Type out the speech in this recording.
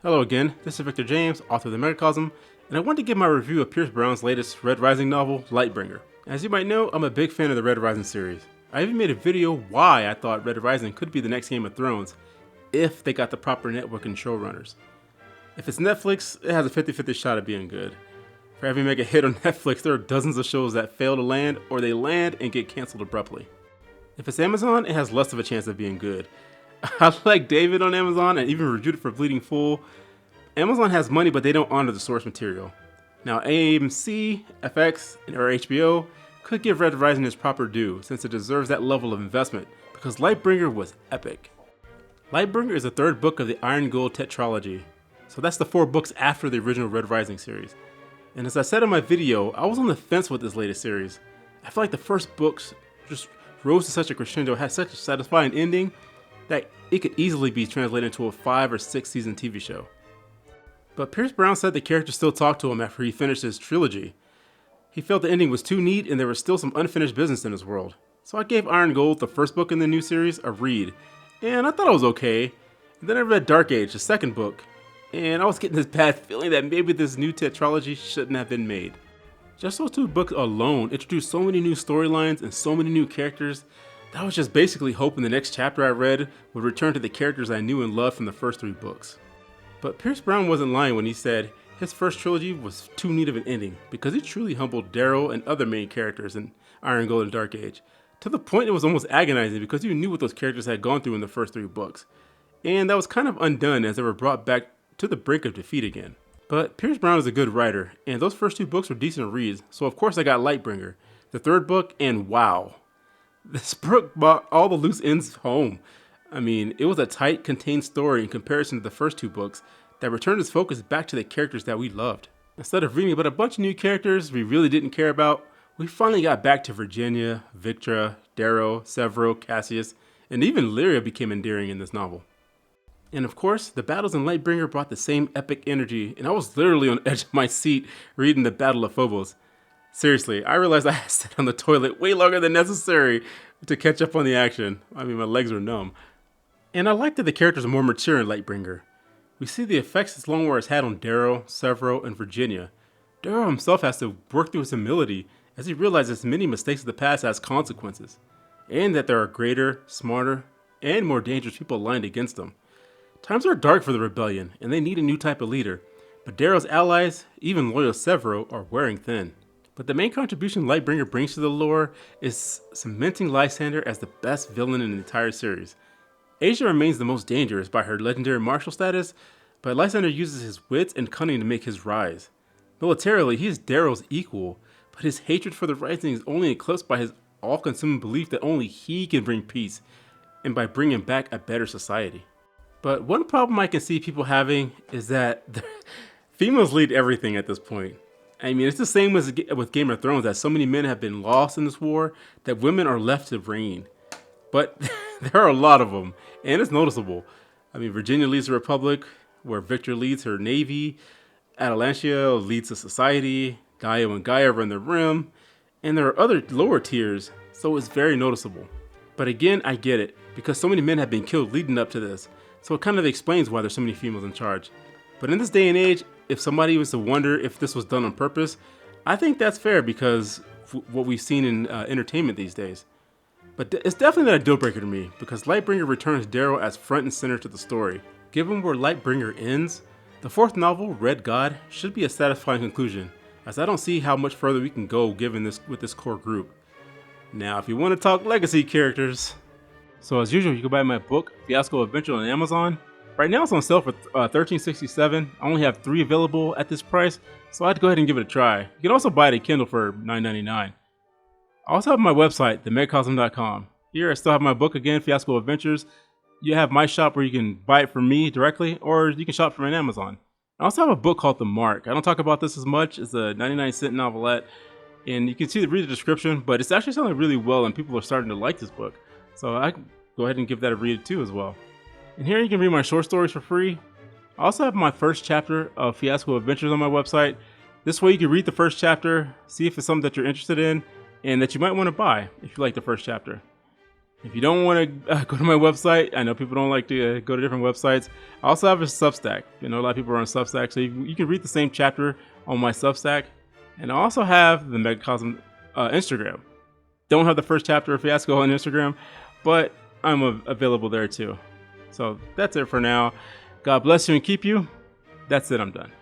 Hello again, this is Victor James, author of the Megacosm, and I want to give my review of Pierce Brown's latest Red Rising novel, Lightbringer. As you might know, I'm a big fan of the Red Rising series. I even made a video why I thought Red Rising could be the next Game of Thrones, if they got the proper network and showrunners. If it's Netflix, it has a 50-50 shot of being good. For having made a hit on Netflix, there are dozens of shows that fail to land, or they land and get cancelled abruptly. If it's Amazon, it has less of a chance of being good. I like David on Amazon and even reviewed it for Bleeding Full. Amazon has money, but they don't honor the source material. Now AMC, FX, or HBO could give Red Rising its proper due, since it deserves that level of investment, because Lightbringer was epic. Lightbringer is the third book of the Iron Gold tetralogy, so that's the 4 books after the original Red Rising series. And as I said in my video, I was on the fence with this latest series. I feel like the first books just rose to such a crescendo, had such a satisfying ending, that it could easily be translated into a 5 or 6 season TV show. But Pierce Brown said the characters still talked to him after he finished his trilogy. He felt the ending was too neat and there was still some unfinished business in his world. So I gave Iron Gold, the first book in the new series, a read, and I thought it was okay. And then I read Dark Age, the second book, and I was getting this bad feeling that maybe this new tetralogy shouldn't have been made. Just those 2 books alone introduced so many new storylines and so many new characters that I was just basically hoping the next chapter I read would return to the characters I knew and loved from the first 3 books. But Pierce Brown wasn't lying when he said his first trilogy was too neat of an ending, because he truly humbled Daryl and other main characters in Iron Gold and Dark Age, to the point it was almost agonizing because you knew what those characters had gone through in the first 3 books. And that was kind of undone as they were brought back to the brink of defeat again. But Pierce Brown is a good writer, and those first 2 books were decent reads, so of course I got Lightbringer, the 3rd book, and wow. This book brought all the loose ends home. I mean, it was a tight, contained story in comparison to the first 2 books that returned its focus back to the characters that we loved. Instead of reading about a bunch of new characters we really didn't care about, we finally got back to Virginia, Victra, Darrow, Severo, Cassius, and even Lyria became endearing in this novel. And of course, the battles in Lightbringer brought the same epic energy, and I was literally on the edge of my seat reading the Battle of Phobos. Seriously, I realized I had sat on the toilet way longer than necessary to catch up on the action. I mean, my legs were numb. And I like that the characters are more mature in Lightbringer. We see the effects this Long War has had on Darrow, Severo, and Virginia. Darrow himself has to work through his humility as he realizes many mistakes of the past has consequences, and that there are greater, smarter, and more dangerous people aligned against them. Times are dark for the rebellion, and they need a new type of leader, but Darrow's allies, even loyal Severo, are wearing thin. But the main contribution Lightbringer brings to the lore is cementing Lysander as the best villain in the entire series. Asia remains the most dangerous by her legendary martial status, but Lysander uses his wits and cunning to make his rise. Militarily, he is Darrow's equal, but his hatred for the Rising is only eclipsed by his all-consuming belief that only he can bring peace, and by bringing back a better society. But one problem I can see people having is that females lead everything at this point. I mean, it's the same as with Game of Thrones, that so many men have been lost in this war that women are left to reign. But there are a lot of them, and it's noticeable. I mean, Virginia leads the Republic, where Victor leads her navy, Atalantia leads the society, Gaia and Gaia run the Rim, and there are other lower tiers, so it's very noticeable. But again, I get it, because so many men have been killed leading up to this, so it kind of explains why there's so many females in charge. But in this day and age, if somebody was to wonder if this was done on purpose, I think that's fair because what we've seen in entertainment these days. But it's definitely not a deal breaker to me, because Lightbringer returns Darrow as front and center to the story. Given where Lightbringer ends, the 4th novel, Red God, should be a satisfying conclusion, as I don't see how much further we can go given this with this core group. Now, if you want to talk legacy characters, so as usual, you can buy my book, Fiasco Adventure, on Amazon. Right now it's on sale for $13.67. I only have 3 available at this price, so I'd go ahead and give it a try. You can also buy it at Kindle for $9.99. I also have my website, themegacosm.com. Here I still have my book again, Fiasco Adventures. You have my shop where you can buy it from me directly, or you can shop from Amazon. I also have a book called The Mark. I don't talk about this as much. It's a 99-cent novelette, and you can read the description, but it's actually selling really well, and people are starting to like this book. So I can go ahead and give that a read too as well. And here you can read my short stories for free. I also have my first chapter of Fiasco Adventures on my website. This way you can read the first chapter, see if it's something that you're interested in, and that you might want to buy if you like the first chapter. If you don't want to go to my website, I know people don't like to go to different websites. I also have a Substack. A lot of people are on Substack, so you can read the same chapter on my Substack. And I also have the Megacosm Instagram. Don't have the first chapter of Fiasco on Instagram, but I'm available there too. So that's it for now. God bless you and keep you. That's it, I'm done.